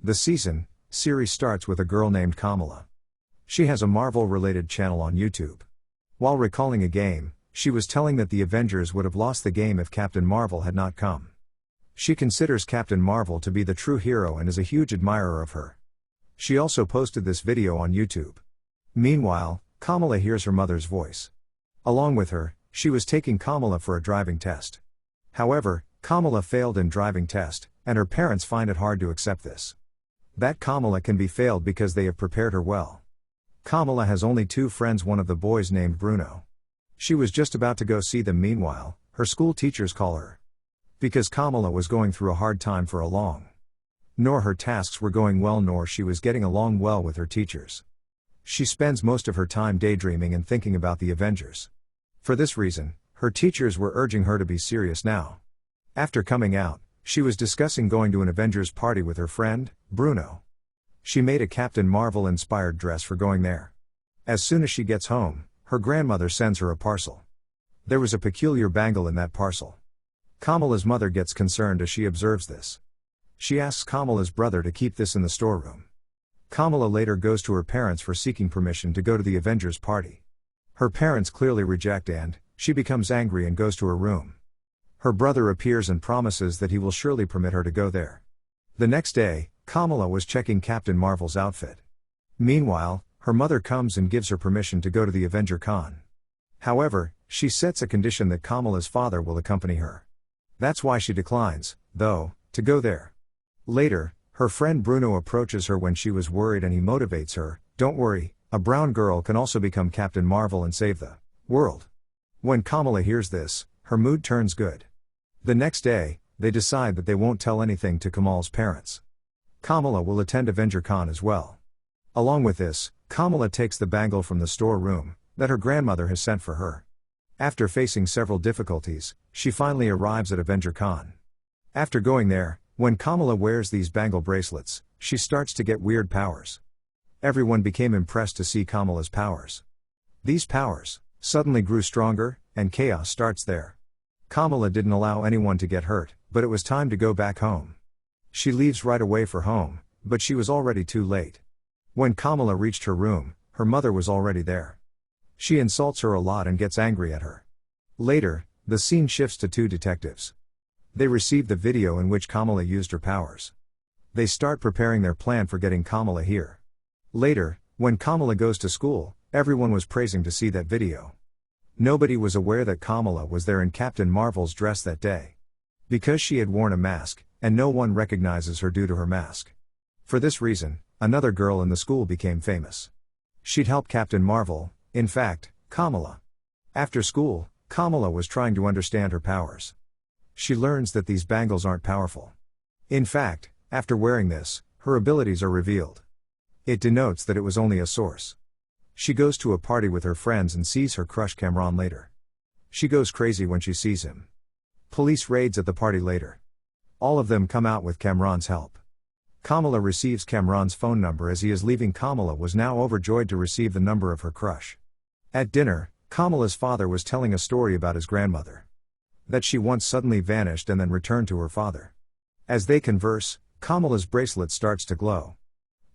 The series starts with a girl named Kamala. She has a Marvel-related channel on YouTube. While recalling a game, she was telling that the Avengers would have lost the game if Captain Marvel had not come. She considers Captain Marvel to be the true hero and is a huge admirer of her. She also posted this video on YouTube. Meanwhile, Kamala hears her mother's voice. Along with her, she was taking Kamala for a driving test. However, Kamala failed in driving test, and her parents find it hard to accept this. That Kamala can be failed because they have prepared her well. Kamala has only 2 friends, one of the boys named Bruno. She was just about to go see them. Meanwhile, her school teachers call her. Because Kamala was going through a hard time for a long. Nor her tasks were going well, nor she was getting along well with her teachers. She spends most of her time daydreaming and thinking about the Avengers. For this reason, her teachers were urging her to be serious now. After coming out, she was discussing going to an Avengers party with her friend, Bruno. She made a Captain Marvel-inspired dress for going there. As soon as she gets home, her grandmother sends her a parcel. There was a peculiar bangle in that parcel. Kamala's mother gets concerned as she observes this. She asks Kamala's brother to keep this in the storeroom. Kamala later goes to her parents for seeking permission to go to the Avengers party. Her parents clearly reject and she becomes angry and goes to her room. Her brother appears and promises that he will surely permit her to go there. The next day, Kamala was checking Captain Marvel's outfit. Meanwhile, her mother comes and gives her permission to go to the Avenger Con. However, she sets a condition that Kamala's father will accompany her. That's why she declines, though, to go there. Later, her friend Bruno approaches her when she was worried and he motivates her, "Don't worry, a brown girl can also become Captain Marvel and save the world." When Kamala hears this, her mood turns good. The next day, they decide that they won't tell anything to Kamal's parents. Kamala will attend Avenger Con as well. Along with this, Kamala takes the bangle from the storeroom that her grandmother has sent for her. After facing several difficulties, she finally arrives at Avenger Con. After going there, when Kamala wears these bangle bracelets, she starts to get weird powers. Everyone became impressed to see Kamala's powers. These powers suddenly grew stronger, and chaos starts there. Kamala didn't allow anyone to get hurt, but it was time to go back home. She leaves right away for home, but she was already too late. When Kamala reached her room, her mother was already there. She insults her a lot and gets angry at her. Later, the scene shifts to 2 detectives. They receive the video in which Kamala used her powers. They start preparing their plan for getting Kamala here. Later, when Kamala goes to school, everyone was praising to see that video. Nobody was aware that Kamala was there in Captain Marvel's dress that day. Because she had worn a mask, and no one recognizes her due to her mask. For this reason, another girl in the school became famous. She'd help Captain Marvel, in fact, Kamala. After school, Kamala was trying to understand her powers. She learns that these bangles aren't powerful. In fact, after wearing this, her abilities are revealed. It denotes that it was only a source. She goes to a party with her friends and sees her crush Cameron later. She goes crazy when she sees him. Police raids at the party later. All of them come out with Cameron's help. Kamala receives Cameron's phone number as he is leaving. Kamala was now overjoyed to receive the number of her crush. At dinner, Kamala's father was telling a story about his grandmother. That she once suddenly vanished and then returned to her father. As they converse, Kamala's bracelet starts to glow.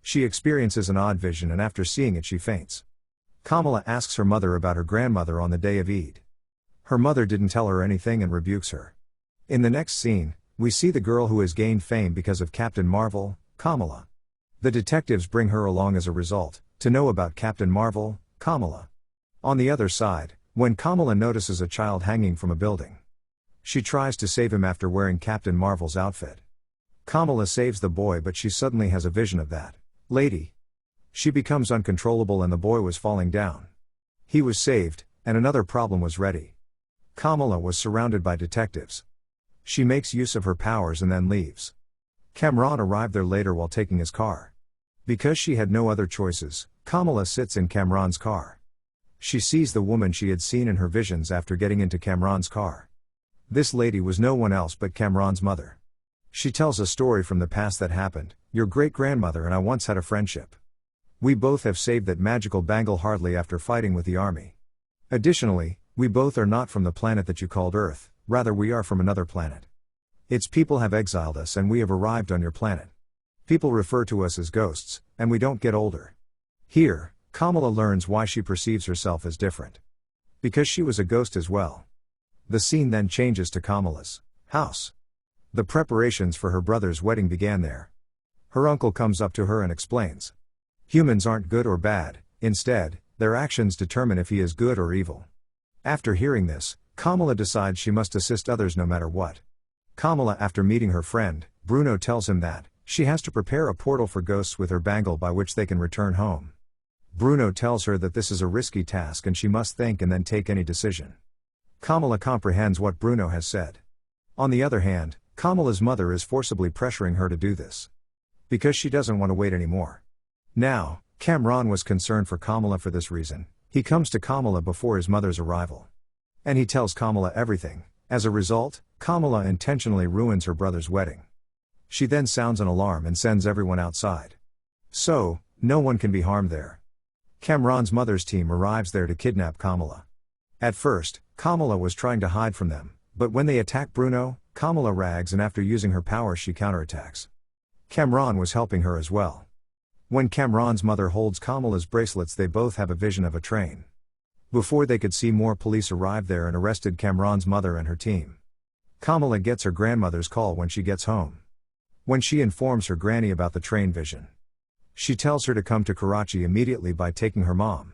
She experiences an odd vision and after seeing it she faints. Kamala asks her mother about her grandmother on the day of Eid. Her mother didn't tell her anything and rebukes her. In the next scene, we see the girl who has gained fame because of Captain Marvel, Kamala. The detectives bring her along as a result, to know about Captain Marvel, Kamala. On the other side, when Kamala notices a child hanging from a building. She tries to save him after wearing Captain Marvel's outfit. Kamala saves the boy but she suddenly has a vision of that lady. She becomes uncontrollable and the boy was falling down. He was saved, and another problem was ready. Kamala was surrounded by detectives. She makes use of her powers and then leaves. Cameron arrived there later while taking his car. Because she had no other choices, Kamala sits in Cameron's car. She sees the woman she had seen in her visions after getting into Cameron's car. This lady was no one else but Cameron's mother. She tells a story from the past that happened. "Your great-grandmother and I once had a friendship. We both have saved that magical bangle hardly after fighting with the army. Additionally, we both are not from the planet that you called Earth, rather we are from another planet. Its people have exiled us and we have arrived on your planet. People refer to us as ghosts, and we don't get older. Here, Kamala learns why she perceives herself as different. Because she was a ghost as well. The scene then changes to Kamala's house. The preparations for her brother's wedding began there. Her uncle comes up to her and explains. Humans aren't good or bad, instead, their actions determine if he is good or evil. After hearing this, Kamala decides she must assist others no matter what. Kamala, after meeting her friend, Bruno, tells him that she has to prepare a portal for ghosts with her bangle by which they can return home. Bruno tells her that this is a risky task and she must think and then take any decision. Kamala comprehends what Bruno has said. On the other hand, Kamala's mother is forcibly pressuring her to do this. Because she doesn't want to wait anymore. Now, Kamran was concerned for Kamala for this reason. He comes to Kamala before his mother's arrival. And he tells Kamala everything. As a result, Kamala intentionally ruins her brother's wedding. She then sounds an alarm and sends everyone outside. So, no one can be harmed there. Kamran's mother's team arrives there to kidnap Kamala. At first, Kamala was trying to hide from them, but when they attack Bruno, Kamala rags and after using her power she counterattacks. Kamran was helping her as well. When Kamran's mother holds Kamala's bracelets, they both have a vision of a train. Before they could see, more police arrived there and arrested Kamran's mother and her team. Kamala gets her grandmother's call when she gets home. When she informs her granny about the train vision, she tells her to come to Karachi immediately by taking her mom.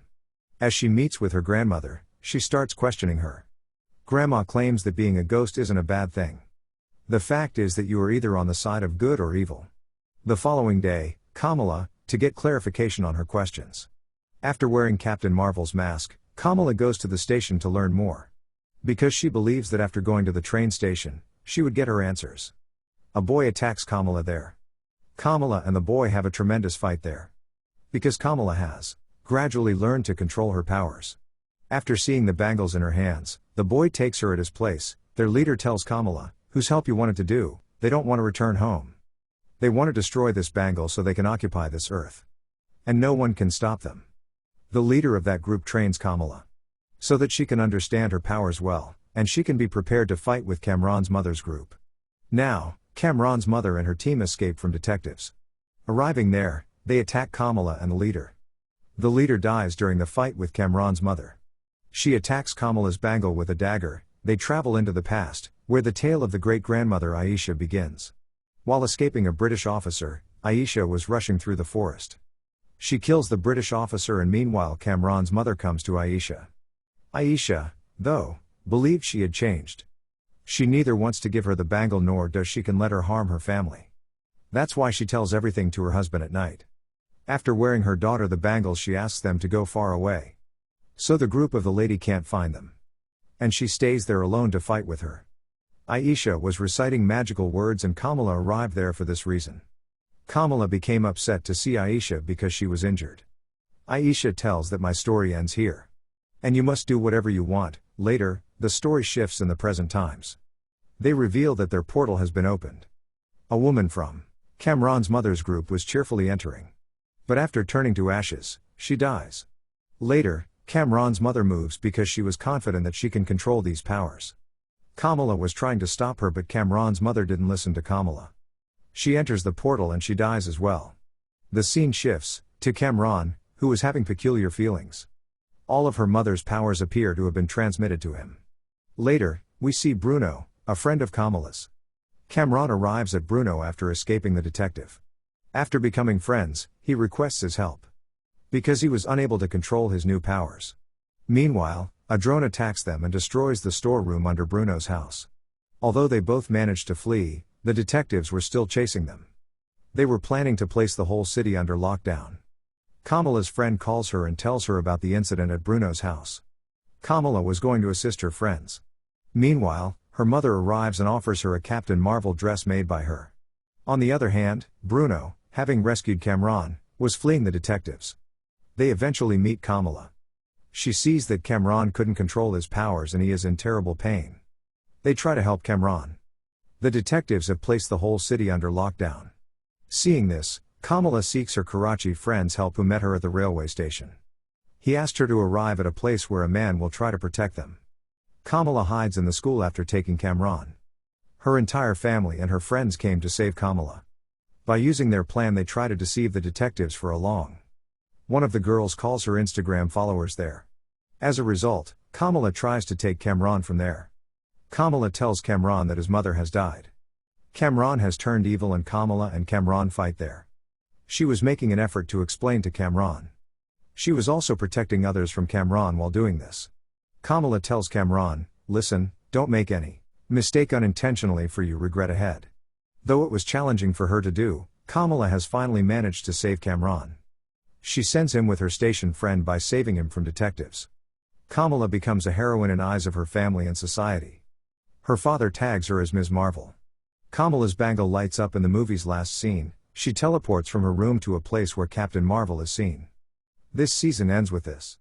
As she meets with her grandmother, she starts questioning her. Grandma claims that being a ghost isn't a bad thing. The fact is that you are either on the side of good or evil. The following day, Kamala, to get clarification on her questions. After wearing Captain Marvel's mask, Kamala goes to the station to learn more. Because she believes that after going to the train station, she would get her answers. A boy attacks Kamala there. Kamala and the boy have a tremendous fight there. Because Kamala has gradually learned to control her powers. After seeing the bangles in her hands, the boy takes her at his place. Their leader tells Kamala, whose help you wanted to do, they don't want to return home. They want to destroy this bangle so they can occupy this earth. And no one can stop them. The leader of that group trains Kamala. So that she can understand her powers well, and she can be prepared to fight with Kamran's mother's group. Now, Kamran's mother and her team escape from detectives. Arriving there, they attack Kamala and the leader. The leader dies during the fight with Kamran's mother. She attacks Kamala's bangle with a dagger. They travel into the past, where the tale of the great-grandmother Aisha begins. While escaping a British officer, Aisha was rushing through the forest. She kills the British officer and meanwhile Kamran's mother comes to Aisha. Aisha, though, believed she had changed. She neither wants to give her the bangle nor does she can let her harm her family. That's why she tells everything to her husband at night. After wearing her daughter the bangles, she asks them to go far away. So the group of the lady can't find them. And she stays there alone to fight with her. Aisha was reciting magical words and Kamala arrived there for this reason. Kamala became upset to see Aisha because she was injured. Aisha tells that my story ends here. And you must do whatever you want. Later, the story shifts in the present times. They reveal that their portal has been opened. A woman from Kamran's mother's group was cheerfully entering. But after turning to ashes, she dies. Later, Kamran's mother moves because she was confident that she can control these powers. Kamala was trying to stop her but Kamran's mother didn't listen to Kamala. She enters the portal and she dies as well. The scene shifts to Kamran, who is having peculiar feelings. All of her mother's powers appear to have been transmitted to him. Later, we see Bruno, a friend of Kamala's. Kamran arrives at Bruno after escaping the detective. After becoming friends, he requests his help. Because he was unable to control his new powers. Meanwhile, a drone attacks them and destroys the storeroom under Bruno's house. Although they both managed to flee, the detectives were still chasing them. They were planning to place the whole city under lockdown. Kamala's friend calls her and tells her about the incident at Bruno's house. Kamala was going to assist her friends. Meanwhile, her mother arrives and offers her a Captain Marvel dress made by her. On the other hand, Bruno, having rescued Kamran, was fleeing the detectives. They eventually meet Kamala. She sees that Kamran couldn't control his powers and he is in terrible pain. They try to help Kamran. The detectives have placed the whole city under lockdown. Seeing this, Kamala seeks her Karachi friend's help who met her at the railway station. He asked her to arrive at a place where a man will try to protect them. Kamala hides in the school after taking Kamran. Her entire family and her friends came to save Kamala. By using their plan, they try to deceive the detectives for along. One of the girls calls her Instagram followers there. As a result, Kamala tries to take Kamran from there. Kamala tells Kamran that his mother has died. Kamran has turned evil and Kamran fight there. She was making an effort to explain to Kamran. She was also protecting others from Kamran while doing this. Kamala tells Kamran, "Listen, don't make any mistake unintentionally, for you regret ahead." Though it was challenging for her to do, Kamala has finally managed to save Kamran. She sends him with her station friend by saving him from detectives. Kamala becomes a heroine in eyes of her family and society. Her father tags her as Ms. Marvel. Kamala's bangle lights up in the movie's last scene. She teleports from her room to a place where Captain Marvel is seen. This season ends with this.